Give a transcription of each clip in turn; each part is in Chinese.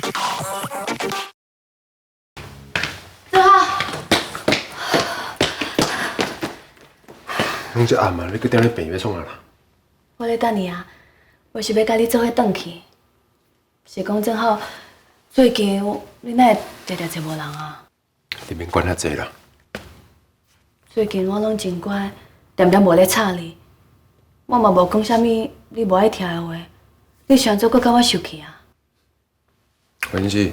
正浩，拢这暗啊，你去踮咧病院创啊啦？我咧等你啊，我是要甲你做伙转去。是讲正好，最近你哪会常常找无人啊？你免管遐济啦。最近我拢真乖，点点无咧吵你。我嘛无讲啥物你无爱听的话，你想做搁甲我生气啊？关是，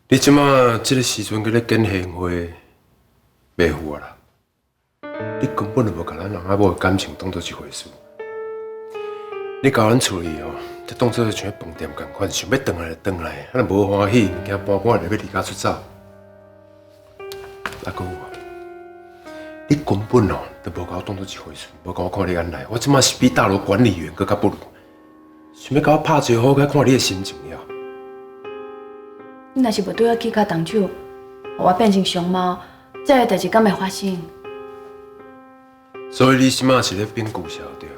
你即马这个时阵搁咧见贤惠，袂赴啊啦。你根本就无甲咱人仔某的感情当做一回事。你甲咱处理哦，就当做像饭店共款，想要转来就转来，啊，若无欢喜，物件搬搬就要离家出走。啊，搁有啊，你根本哦都无甲我当做一回事，无甲我看你眼内。我即马是比大楼管理员搁较不如，想要甲我拍招呼，该看你的心情了。你若是无对我起脚动手，互我变成熊猫，这个代志敢会发生？所以你即马是咧变故事对啊？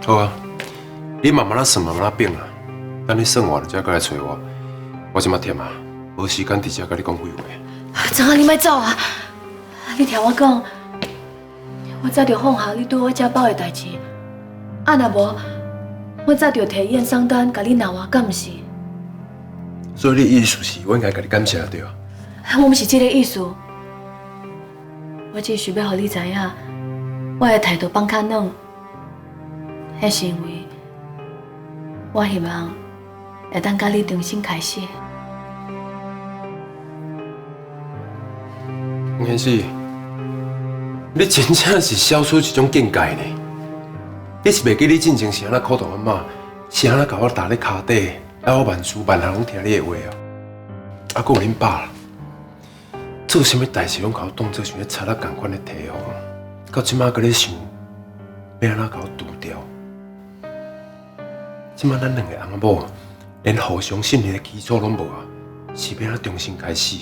好啊，你慢慢算，慢慢变啊。等你算完了，才过来找我。我即马忝啊，无时间直接甲你讲废话。正好你莫走啊！你听我讲，我早就放下你对我家暴的代志，啊若无，我早就提验伤单甲你闹啊，敢毋是？所以你意思是，我应该甲你感谢对啊？我毋是这个意思，我只是要互你知影，我的态度放较软，迄是因为我希望会当甲你重新开始。严是，你真正是消出一种境界呢。你是袂记你进前是安怎苦大我妈，是安怎甲我打咧骹底，啊我万事万行拢听你的话啊。啊，搁有恁爸啦，做啥物代志拢甲我当做像咧贼仔共款咧提防，到即马搁咧想要安怎甲我除掉。即马咱两个翁某连互相信任的基础拢无啊，是要安怎重新开始？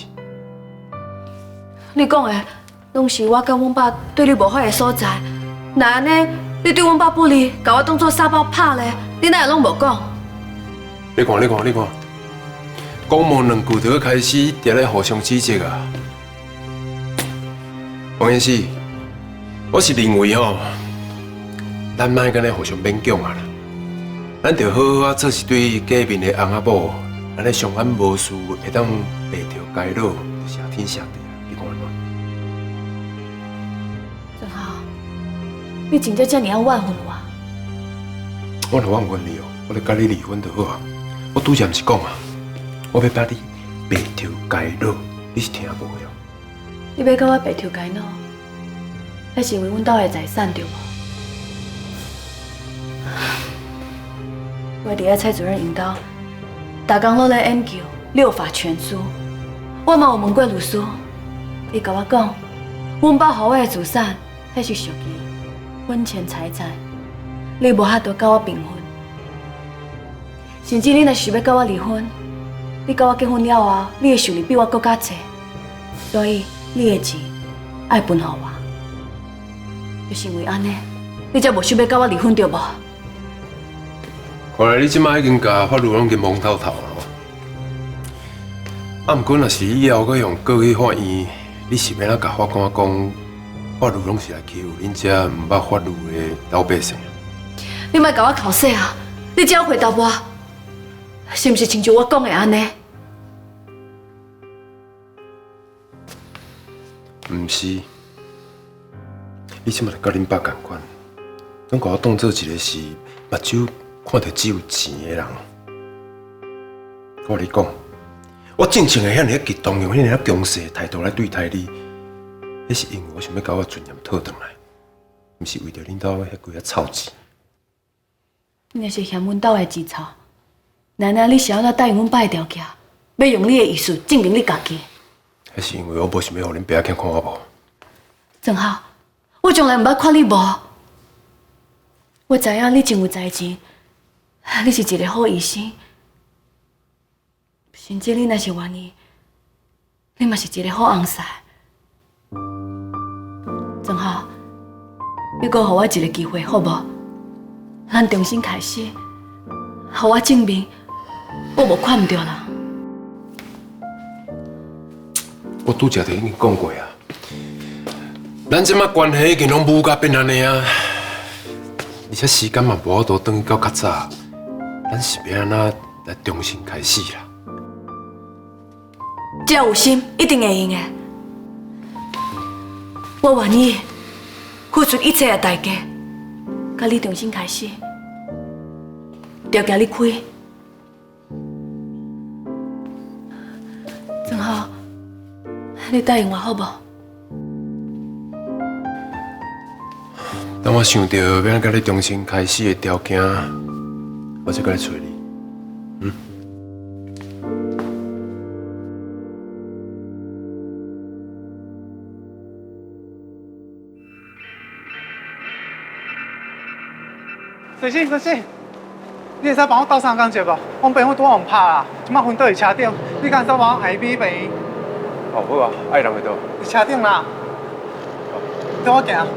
你讲的拢是我甲阮爸对你无好的所在。那安尼，你对阮爸不利，甲我当作沙包拍咧，你哪会拢无讲？你看，讲无两句就要开始伫咧互相指责啊！王彦史，我是认为吼，咱莫干咧互相勉强啊啦，咱着好好啊做一对隔面的翁仔某，安尼相安无事，会当白条偕老，就谢天谢地啊！你看安怎？正好，你真正遮尔啊怨恨我？我若怨恨你哦，我就甲你离婚就好啊！我拄则毋是讲啊，我要把你白条偕老，你是听无的哦？你要甲我白头偕老，那是因为阮兜的财产对无？我伫咧蔡主任引导，逐工拢咧研究六法全书。我嘛有问过律师，伊甲我讲，阮爸予我的资产，迄是属于婚前财产，你无法度甲我平分。甚至你若是要甲我离婚，你甲我结婚了后，你的收入比我更加多，所以你的钱爱分互我。就是因为安尼，你才无想要甲我离婚对无？看来你即摆已经甲法律拢已经懵透透了咯。啊，毋过若是以后搁用告去法院，你是要哪甲法官讲，法律拢是来欺负恁遮毋捌法律的老百姓？你莫甲我口水啊！你只要回答我，是毋是亲像我讲的安尼？毋是，你即摆就甲恁爸共款，拢甲我当做一个是目睭看到只有钱的人。我甲你讲，我正常会遐尔激动，用遐尔强势的态度来对待你，迄是因为我想要甲我尊严讨回来，毋是为着恁兜遐几啊臭钱。你若是嫌阮兜的钱臭，奶奶你是安怎答应阮爸的条件？要用你的意思证明你家己？迄是因为我无想要互恁爸仔看我无。正好，我从来毋捌看你无。我知影你真有才情，你是一个好医生，甚至你若是愿意，你嘛是一个好翁婿。正好，你阁予我一个机会，好无？咱重新开始，互我证明我无看唔到啦。我拄则就已经讲过啊，咱即马关系已经拢无甲变安尼啊，而且时间嘛无法度转去到较早，咱是要安怎来重新开始啦？只要有心，一定会用的。我愿意付出一切的代价，甲你重新开始，条件你开。正好，你答应我好无？等我想到要甲你重新开始的条件，我再过来找你。随性，你会使帮我斗3工节无？我朋友拄互拍啦，即摆昏倒伫车顶，你敢使帮我下米病？哦，好啊，爱人会到。伫车顶啦，跟我行。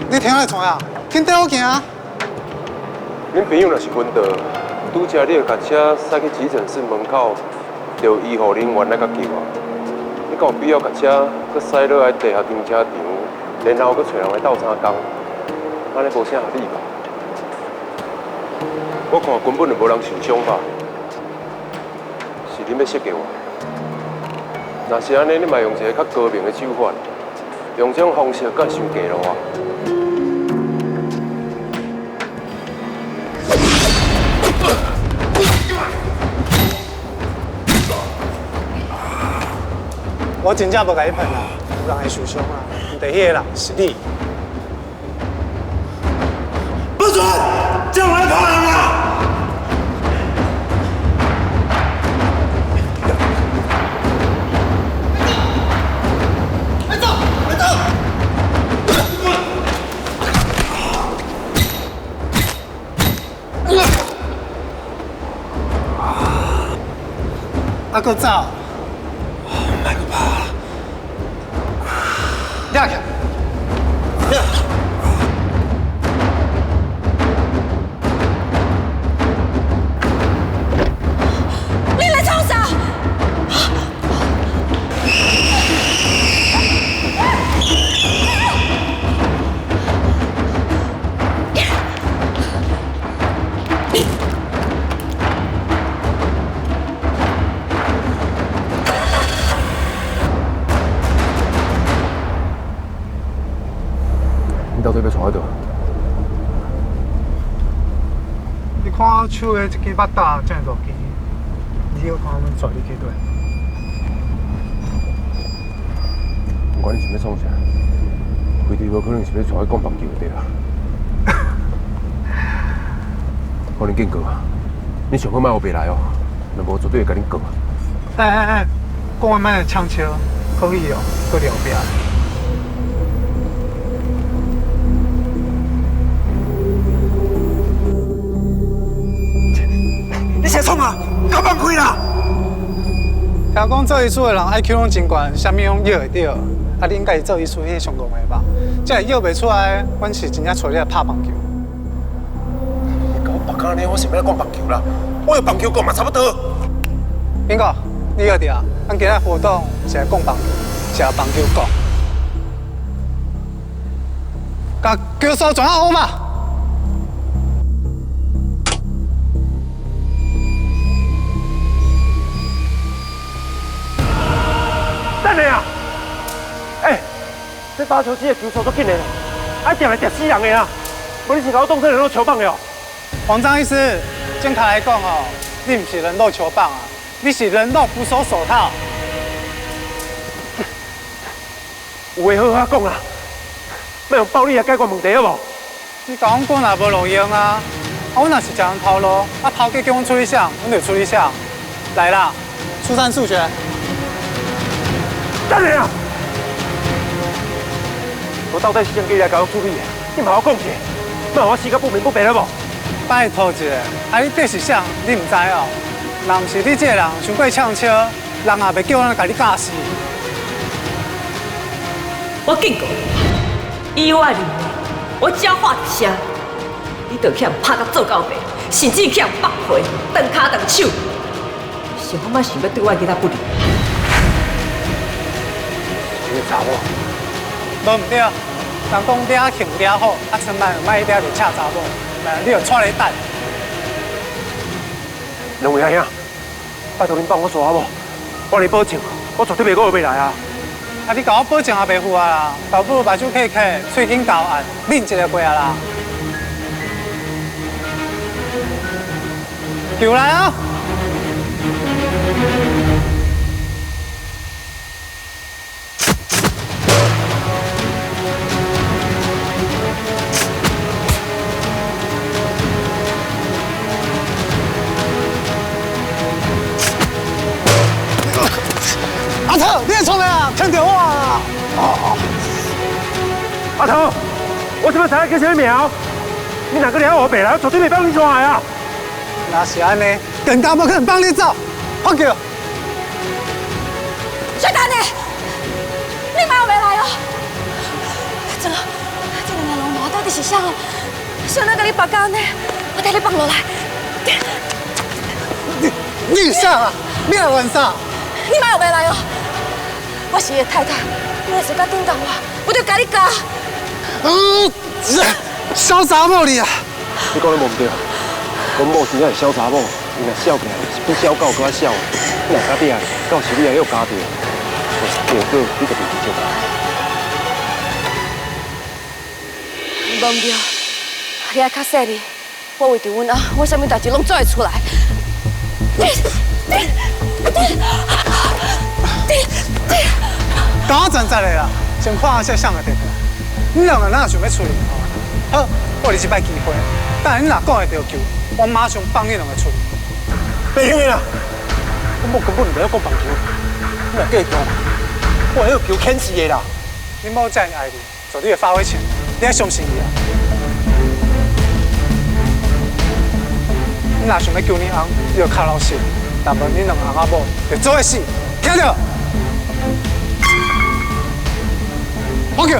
你停咧创啊？紧跟我行。恁朋友若是昏倒，拄则你就把车驶去急诊室门口，就医护人员来甲救我。你敢有必要把车搁驶落来地下停车场，然后搁找人来斗3工？安尼无啥合理吧？我看根本就无人受伤吧？是恁要设计我？若是安尼，你嘛用一个较高明的手法，用这种方式，敢伤低落啊？我真正无甲你骗啦，有人会受伤啊，第迄个人是你。不准叫我来跑人啊！快走，快走！啊，搁走！卖个怕！抓起来！你来创啥？你到底要创喺倒？你看我手的一支巴达这样大支，你要看我们带你去对。不管你想要创啥，规定无可能是要带去讲棒球的对啦。可能警告啊！你上好莫后白来哦，若无绝对会甲恁告啊！讲话莫来呛笑，可以哦，搁聊边。你先冲啊！搞放开啦！听讲做医术的人 IQ 拢真悬，啥物拢摇会着，啊，你应该是做医术迄上戆的吧？这摇袂出来，阮是真正找你来拍棒球。你搞别个呢？我是要来讲棒球啦，我有棒球讲嘛差不多。边个？你晓得啊？咱今日活动是来讲棒球，是来棒球讲。甲球手转好嘛？等下啊！这打球机的球手都紧的，爱定来定死人的啊！无你是甲我当成人肉球棒的哦。黄章医师，正确来讲哦，你不是人肉球棒啊，你是人肉扶手手套。有话好好讲啦，要用暴力来解决问题好无？你甲阮讲也无路用啊！我若是食人头路，头家叫阮处理啥，阮就处理啥。来啦，出战数学。等下啊！我到底是怎叫你来甲我处理的？你嘛我讲一下，莫我死甲不明不白了无？拜托一下，你这是啥？你唔知哦？若唔是你这个人想过呛笑，人也袂叫咱甲你教死。我警告你，以我的认为，我只要喊一声，你就去拍甲做到白，甚至去绑回，断骹断手。想我莫想要对我囡仔不利。你查某，无唔对，人讲嗲穷嗲好，啊，千万唔莫一定就恰查某，不然你就错咧等。两位阿兄，拜托恁帮我做好无？我嚟保证，我绝对袂过回来啊！啊，你甲我保证也袂付啊啦，倒不如目睭开开，喙紧交按，恁一个过啊啦。球来啊！阿头，你出来啊！听到我啊！阿头，我这边查叫什么苗？你哪个撩我北来，我绝对袂帮你抓啊！那是安尼，更加不可能帮你走。放球！小蛋呢？你妈有没来哦？这个两龙毛到底是啥哦？想那个你绑干呢？我带你绑落来。你啥啊？你来玩啥？你妈有没来哦？我是你的太太，你若是敢顶到我，我就甲你教。小查某你啊！你讲的无唔对，阮某生是小查某，伊若笑起来是比小狗更笑。你若家底啊，到时你也有家庭，结果你就袂记住。无唔对，你爱较细哩，我为着阮啊，我啥物代志拢做会出来。等我站在来啦，先看下谁上个地方。你两个哪想要处理？好，我你一摆机会，但你若讲会着球，我马上放你两个出去。袂用的啦，阮某根本就袂晓讲棒球，你若继续，我迄个球啃死的啦。你某这样爱你，做你的发挥潜力，你要相信伊啊！你若想要救你翁，你就靠老实，但无你两个翁仔某就做伙死，听着？放球！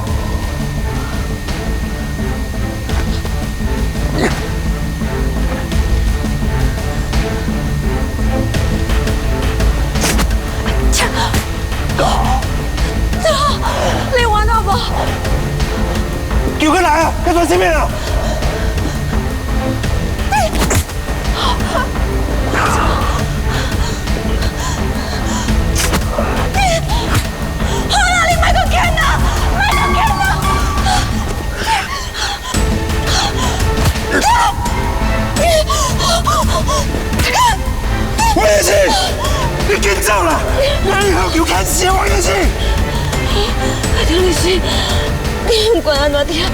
你玩好不？球过来啊！要做什么啊？好啦，你莫搁捡啦，莫搁捡啦！王彦庆，你紧走啦！哪里有球啃死王彦庆？张律师，不管安怎听，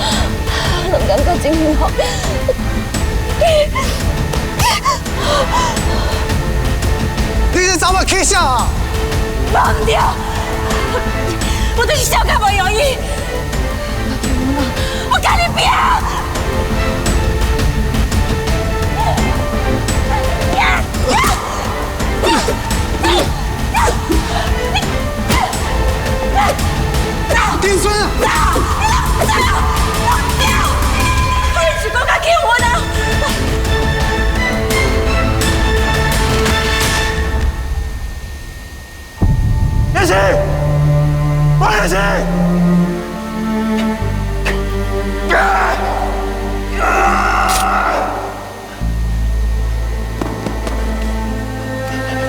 我拢感觉真幸福。你这找我气笑啊！忘掉，我就是小看无容易。我跟你拼！丁孙啊！你是讲甲救我呢？彦庆，王彦庆！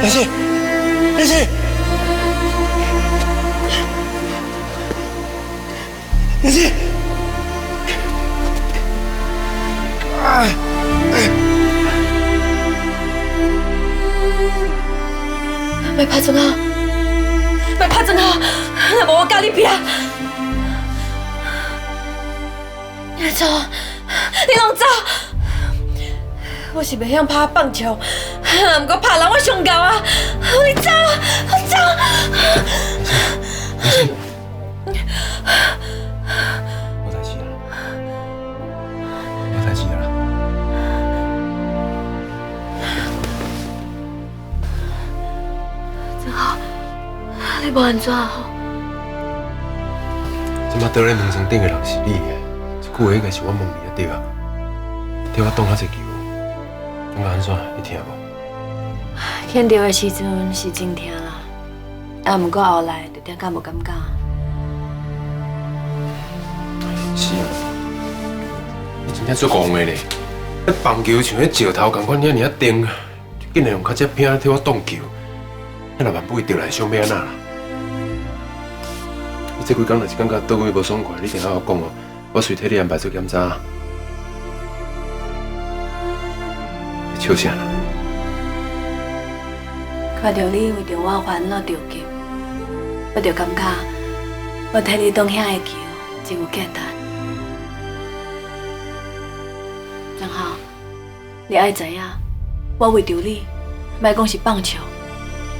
彦庆，彦庆！彦庆！别拍阵啊！别拍阵啊！若无我教你拼。你走，你拢走。我是袂晓拍棒球，不过拍人我上够啊！你走，走。无代志啦，无代志啦。真好，你无安怎吼？即马倒咧门床顶的人是你，这句话应该是我问你啊对啊。替我挡较济球，感觉安怎？你听无？牵着的时阵是真疼啦，啊，毋过后来就点解无感觉。是啊，你真正足戆的咧！迄棒球像迄石头共款遐尔啊重，竟然用较只拼替我挡球，迄老板不会掉来想要安那啦？你这几工若是感觉倒位无爽快，你定要我讲哦，我随替你安排做检查。你笑啥啦？看到你为着我烦恼着急，我就感觉我替你挡遐的球真有价值。正好，你爱知影，我为着你，莫讲是棒球，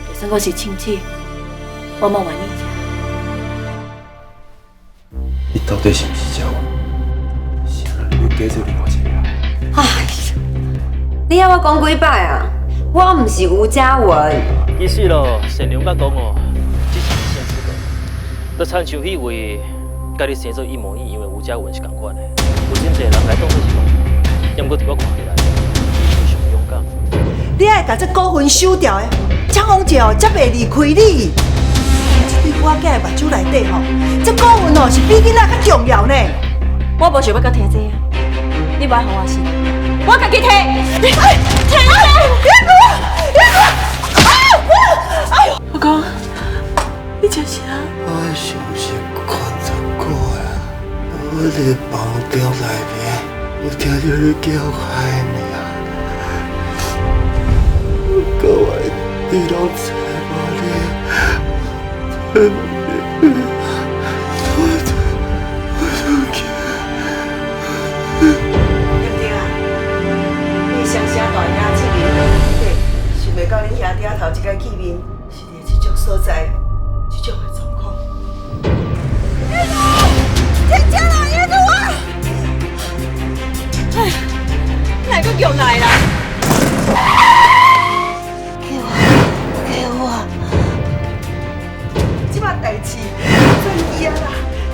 就算我是亲戚，我嘛愿意吃。你到底是毋是只我？是啊，你假做另外一个啊？哎呀，你要我讲几摆啊？我毋是吴嘉文。其实咯，善良甲讲哦，只是一线之隔。就亲像迄位，甲你生做一模一样的吴嘉文是共款的。有真侪人来当作是讲，也毋过伫我看起来，非常勇敢。你爱把这股份收掉的，蒋方杰哦，才袂离开你。这对我囝的目睭内底吼，这股份哦是比囡仔较重要呢。我无想要甲摕这个，你不爱互我是，我家己摕。我讲，你真是啊？我是不是看错过啊？我伫房中内面，有听到你叫喊名，各位你拢找无你，对对啊，你乡下大爷这面对，想袂到恁兄弟头一摆见面，是伫这种所在，这种的状况。天家老爷子我，哎，哪个叫来啦？给我，这摆代志转机啊啦，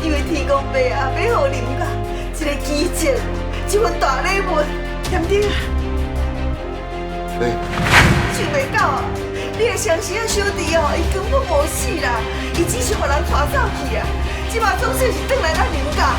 因为天公伯啊，要互恁啦，一个基建，一份大礼物，点点啊？想袂到啊！你的相识的小弟哦，伊根本无死啦，伊只是互人带走去啊！即马总算是转来咱林家。